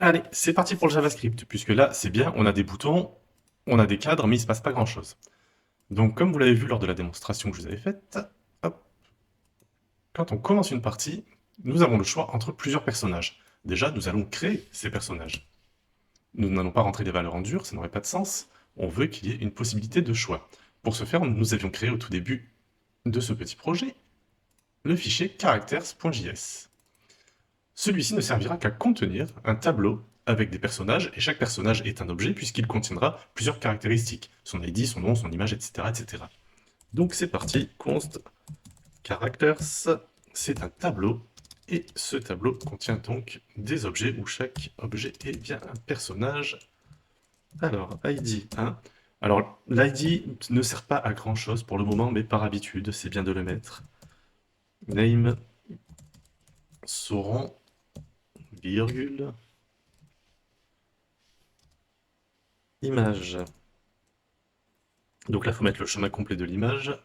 Allez, c'est parti pour le JavaScript, puisque là, c'est bien, on a des boutons, on a des cadres, mais il ne se passe pas grand-chose. Donc, comme vous l'avez vu lors de la démonstration que je vous avais faite, hop, quand on commence une partie, nous avons le choix entre plusieurs personnages. Déjà, nous allons créer ces personnages. Nous n'allons pas rentrer des valeurs en dur, ça n'aurait pas de sens. On veut qu'il y ait une possibilité de choix. Pour ce faire, nous avions créé au tout début de ce petit projet le fichier characters.js. Celui-ci ne servira qu'à contenir un tableau avec des personnages, et chaque personnage est un objet puisqu'il contiendra plusieurs caractéristiques, son ID, son nom, son image, etc. etc. Donc c'est parti, const characters, c'est un tableau, et ce tableau contient donc des objets où chaque objet est bien un personnage. Alors, ID 1. Alors, l'ID ne sert pas à grand chose pour le moment, mais par habitude, c'est bien de le mettre. Name, Sauron, virgule, image. Donc là, il faut mettre le chemin complet de l'image.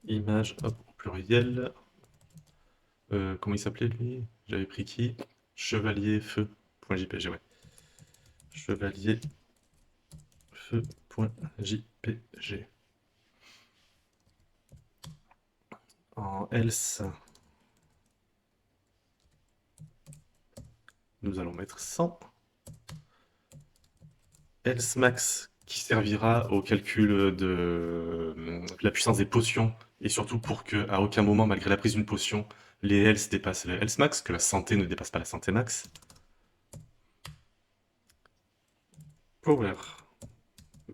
Image, hop, au pluriel. Comment il s'appelait lui? J'avais pris qui? Chevalier feu.jpg, ouais. Chevalier feu.jpg. En else, nous allons mettre 100. Else max qui servira au calcul de la puissance des potions et surtout pour que à aucun moment, malgré la prise d'une potion, les else dépassent les else max, que la santé ne dépasse pas la santé max. Power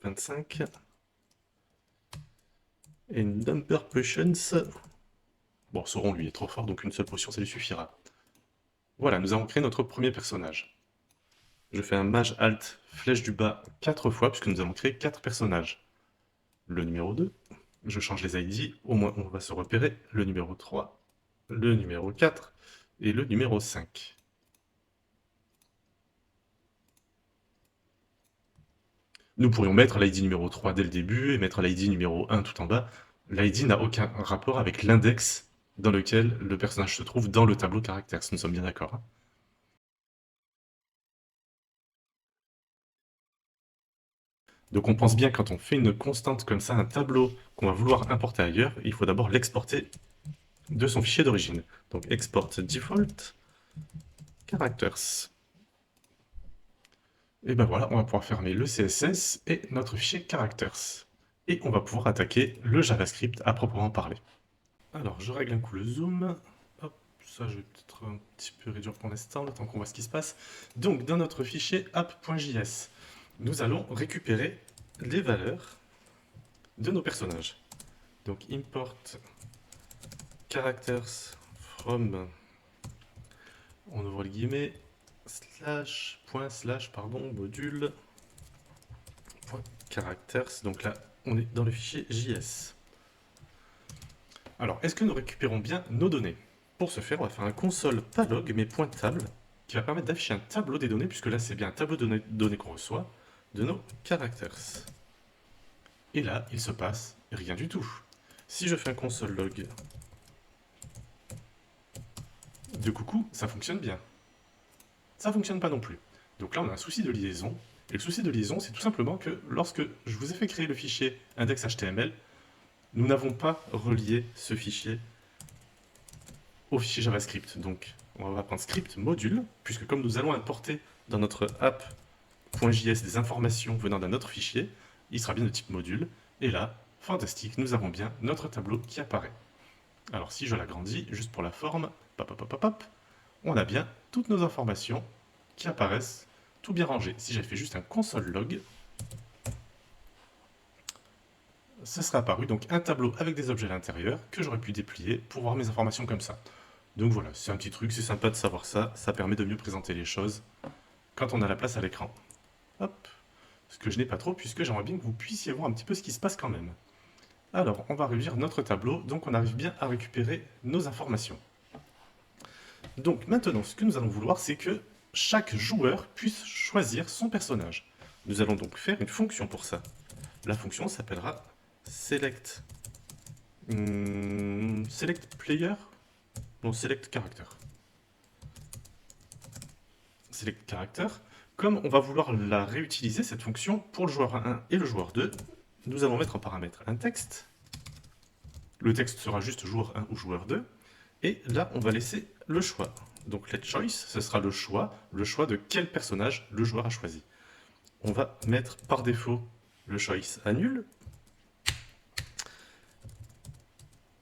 25. Et number potions. Bon, Sauron lui est trop fort, donc une seule potion ça lui suffira. Voilà, nous avons créé notre premier personnage. Je fais un mage alt flèche du bas 4 fois, puisque nous avons créé 4 personnages. Le numéro 2, je change les ID, au moins on va se repérer. Le numéro 3, le numéro 4 et le numéro 5. Nous pourrions mettre l'ID numéro 3 dès le début et mettre l'ID numéro 1 tout en bas. L'ID n'a aucun rapport avec l'index dans lequel le personnage se trouve dans le tableau caractères, nous sommes bien d'accord. Donc on pense bien quand on fait une constante comme ça, un tableau qu'on va vouloir importer ailleurs, il faut d'abord l'exporter de son fichier d'origine. Donc export default characters. Et ben voilà, on va pouvoir fermer le CSS et notre fichier characters. Et on va pouvoir attaquer le JavaScript à proprement parler. Alors je règle un coup le zoom. Hop, ça je vais peut-être un petit peu réduire pour l'instant, le temps qu'on voit ce qui se passe. Donc dans notre fichier app.js, nous allons récupérer les valeurs de nos personnages. Donc import characters from, on ouvre le guillemet, slash, point slash, pardon, module, point characters. Donc là, on est dans le fichier JS. Alors, est-ce que nous récupérons bien nos données? Pour ce faire, on va faire un console pas log, mais point table, qui va permettre d'afficher un tableau des données, puisque là, c'est bien un tableau de données qu'on reçoit, de nos characters. Et là, il se passe rien du tout. Si je fais un console log de coucou, ça fonctionne bien. Ça fonctionne pas non plus. Donc là, on a un souci de liaison. Et le souci de liaison, c'est tout simplement que lorsque je vous ai fait créer le fichier index.html, nous n'avons pas relié ce fichier au fichier JavaScript. Donc, on va prendre script module, puisque comme nous allons importer dans notre app.js des informations venant d'un autre fichier, il sera bien de type module. Et là, fantastique, nous avons bien notre tableau qui apparaît. Alors si je l'agrandis, juste pour la forme, pop, pop, pop, pop, on a bien toutes nos informations qui apparaissent tout bien rangées. Si j'avais fait juste un console log, ça serait apparu donc un tableau avec des objets à l'intérieur que j'aurais pu déplier pour voir mes informations comme ça. Donc voilà, c'est un petit truc, c'est sympa de savoir ça, ça permet de mieux présenter les choses quand on a la place à l'écran. Hop, ce que je n'ai pas trop puisque j'aimerais bien que vous puissiez voir un petit peu ce qui se passe quand même. Alors, on va relire notre tableau, donc on arrive bien à récupérer nos informations. Donc maintenant, ce que nous allons vouloir, c'est que chaque joueur puisse choisir son personnage. Nous allons donc faire une fonction pour ça. La fonction s'appellera select, select player, non select character. select character, comme on va vouloir la réutiliser, cette fonction, pour le joueur 1 et le joueur 2, nous allons mettre en paramètre un texte. Le texte sera juste joueur 1 ou joueur 2. Et là, on va laisser le choix. Donc let choice, ce sera le choix de quel personnage le joueur a choisi. On va mettre par défaut le choice à nul.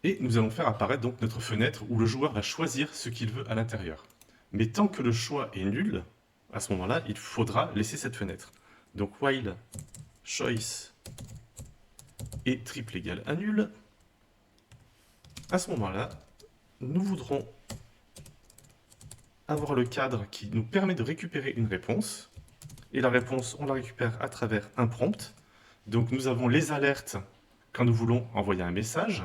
Et nous allons faire apparaître donc notre fenêtre où le joueur va choisir ce qu'il veut à l'intérieur. Mais tant que le choix est nul, à ce moment-là, il faudra laisser cette fenêtre. Donc while choice est triple égal à nul, à ce moment-là, nous voudrons avoir le cadre qui nous permet de récupérer une réponse. Et la réponse, on la récupère à travers un prompt. Donc nous avons les alertes quand nous voulons envoyer un message.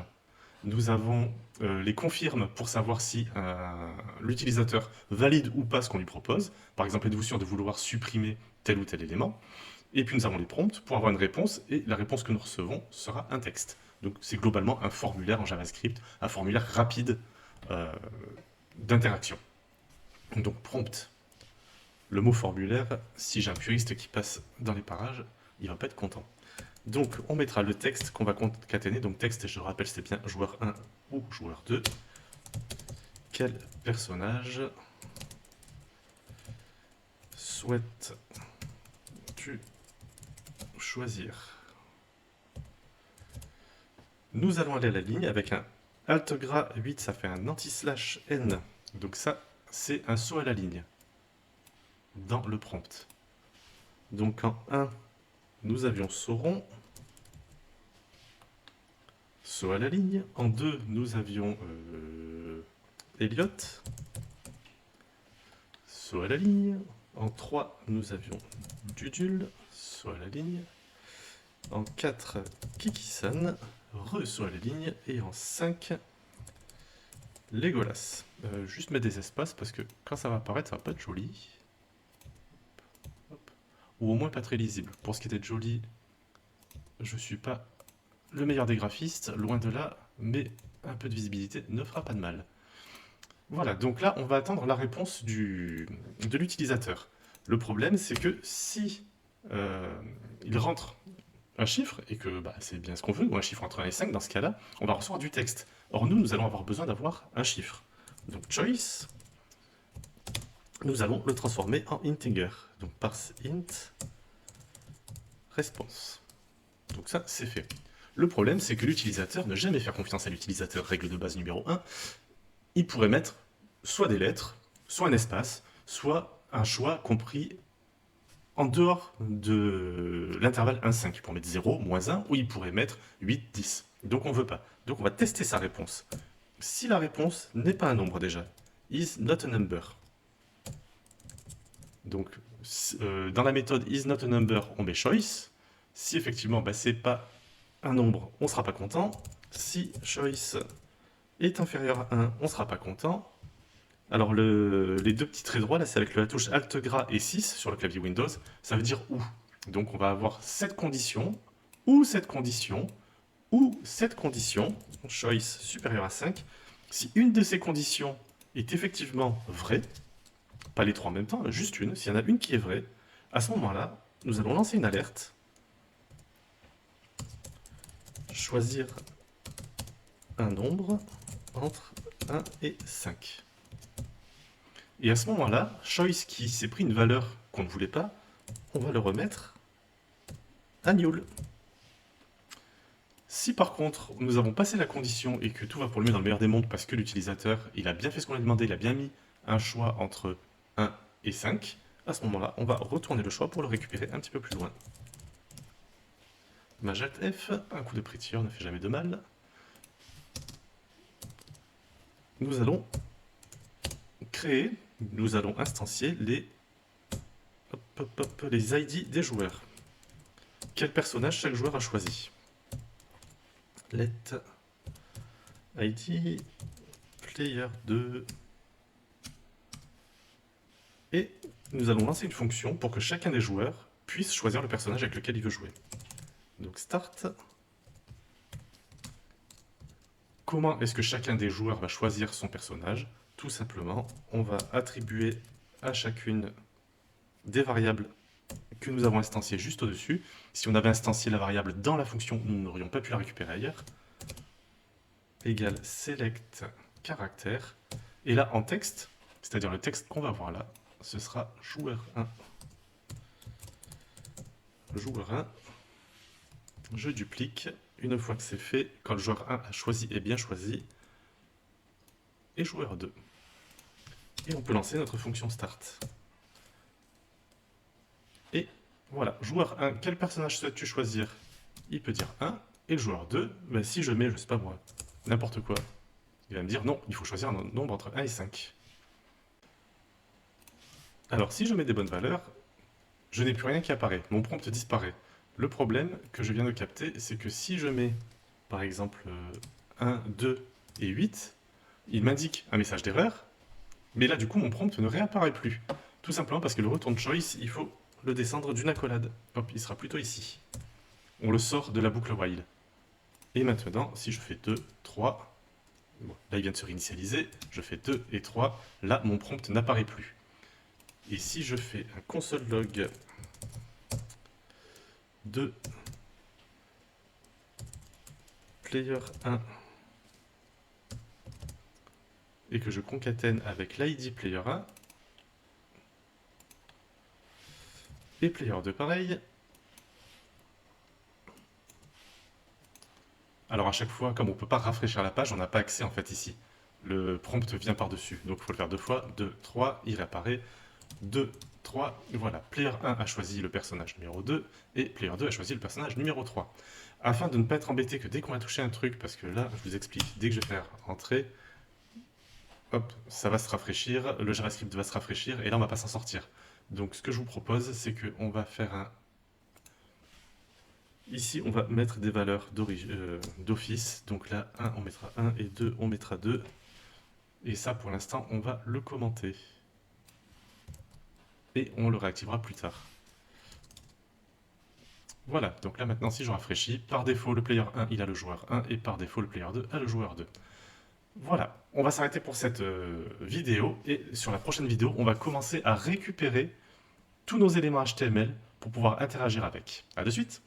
Nous avons les confirmes pour savoir si l'utilisateur valide ou pas ce qu'on lui propose. Par exemple, êtes-vous sûr de vouloir supprimer tel ou tel élément? Et puis nous avons les prompts pour avoir une réponse, et la réponse que nous recevons sera un texte. Donc c'est globalement un formulaire en JavaScript, un formulaire rapide d'interaction. Donc prompt. Le mot formulaire, si j'ai un puriste qui passe dans les parages, il va pas être content. Donc on mettra le texte qu'on va concaténer. Donc texte, je rappelle, c'est bien joueur 1 ou joueur 2. Quel personnage souhaites-tu choisir? Nous allons aller à la ligne avec un Alt gras 8, ça fait un anti-slash N. Donc ça, c'est un saut à la ligne dans le prompt. Donc en 1, nous avions saut rond, saut à la ligne. En 2, nous avions Elliot, saut à la ligne. En 3, nous avions Dudul, saut à la ligne. En 4, Kiki-san, re-saut à la ligne. Et en 5, Legolas. Juste mettre des espaces parce que quand ça va apparaître, ça va pas être joli. Hop. Ou au moins pas très lisible. Pour ce qui était de joli, je suis pas le meilleur des graphistes, loin de là, mais un peu de visibilité ne fera pas de mal. Voilà, donc là, on va attendre la réponse de l'utilisateur. Le problème, c'est que si il rentre un chiffre, et que c'est bien ce qu'on veut, ou un chiffre entre 1 et 5, dans ce cas-là, on va recevoir du texte. Or, nous allons avoir besoin d'avoir un chiffre. Donc, choice, nous allons le transformer en integer. Donc, parse int, response. Donc ça, c'est fait. Le problème, c'est que l'utilisateur, ne jamais faire confiance à l'utilisateur, règle de base numéro 1, il pourrait mettre soit des lettres, soit un espace, soit un choix compris en dehors de l'intervalle 1,5. Il pourrait mettre 0, moins 1, ou il pourrait mettre 8, 10. Donc on ne veut pas. Donc on va tester sa réponse. Si la réponse n'est pas un nombre déjà, is not a number. Donc dans la méthode is not a number, on met choice. Si effectivement c'est pas un nombre, on ne sera pas content. Si choice est inférieur à 1, on ne sera pas content. Alors les deux petits traits droits, là, c'est avec la touche Alt gras et 6 sur le clavier Windows, ça veut dire ou. Donc on va avoir cette condition, ou cette condition, ou cette condition, choice supérieur à 5. Si une de ces conditions est effectivement vraie, pas les trois en même temps, juste une, s'il y en a une qui est vraie, à ce moment-là, nous allons lancer une alerte. Choisir un nombre entre 1 et 5. Et à ce moment-là, choice qui s'est pris une valeur qu'on ne voulait pas, on va le remettre à nul. Si par contre, nous avons passé la condition et que tout va pour le mieux dans le meilleur des mondes parce que l'utilisateur, il a bien fait ce qu'on a demandé, il a bien mis un choix entre 1 et 5, à ce moment-là, on va retourner le choix pour le récupérer un petit peu plus loin. Maj Alt F, un coup de prétire ne fait jamais de mal. Nous allons créer, nous allons instancier les ID des joueurs. Quel personnage chaque joueur a choisi? Let ID player 2. Et nous allons lancer une fonction pour que chacun des joueurs puisse choisir le personnage avec lequel il veut jouer. Donc start. Comment est-ce que chacun des joueurs va choisir son personnage? Tout simplement, on va attribuer à chacune des variables que nous avons instanciées juste au-dessus. Si on avait instancié la variable dans la fonction, nous n'aurions pas pu la récupérer ailleurs. Égale select caractère. Et là, en texte, c'est-à-dire le texte qu'on va voir là, ce sera joueur 1. Joueur 1. Je duplique. Une fois que c'est fait, quand le joueur 1 a choisi et bien choisi, et joueur 2. Et on peut lancer notre fonction start. Et voilà, joueur 1, quel personnage souhaites-tu choisir? Il peut dire 1, et le joueur 2, ben, si je mets, je sais pas moi, n'importe quoi, il va me dire non, il faut choisir un nombre entre 1 et 5. Alors si je mets des bonnes valeurs, je n'ai plus rien qui apparaît, mon prompt disparaît. Le problème que je viens de capter, c'est que si je mets, par exemple, 1, 2 et 8, il m'indique un message d'erreur, mais là, du coup, mon prompt ne réapparaît plus. Tout simplement parce que le return choice, il faut le descendre d'une accolade. Hop, il sera plutôt ici. On le sort de la boucle while. Et maintenant, si je fais 2, 3, bon, là, il vient de se réinitialiser, je fais 2 et 3, là, mon prompt n'apparaît plus. Et si je fais un console log 2 player 1 et que je concatène avec l'id player 1 et player 2 pareil. Alors à chaque fois, comme on ne peut pas rafraîchir la page, on n'a pas accès en fait ici. Le prompt vient par-dessus, donc il faut le faire 2 fois. 2, 3, il réapparaît. 2, 3, voilà. Player 1 a choisi le personnage numéro 2 et Player 2 a choisi le personnage numéro 3. Afin de ne pas être embêté que dès qu'on va toucher un truc, parce que là, je vous explique, dès que je vais faire entrer, hop, ça va se rafraîchir, le JavaScript va se rafraîchir et là on va pas s'en sortir. Donc ce que je vous propose, c'est qu'on va faire un... Ici, on va mettre des valeurs d'office. Donc là, 1, on mettra 1 et 2, on mettra 2. Et ça, pour l'instant, on va le commenter. Et on le réactivera plus tard. Voilà, donc là maintenant, si je rafraîchis, par défaut, le player 1, il a le joueur 1, et par défaut, le player 2 a le joueur 2. Voilà, on va s'arrêter pour cette vidéo, et sur la prochaine vidéo, on va commencer à récupérer tous nos éléments HTML pour pouvoir interagir avec. A de suite!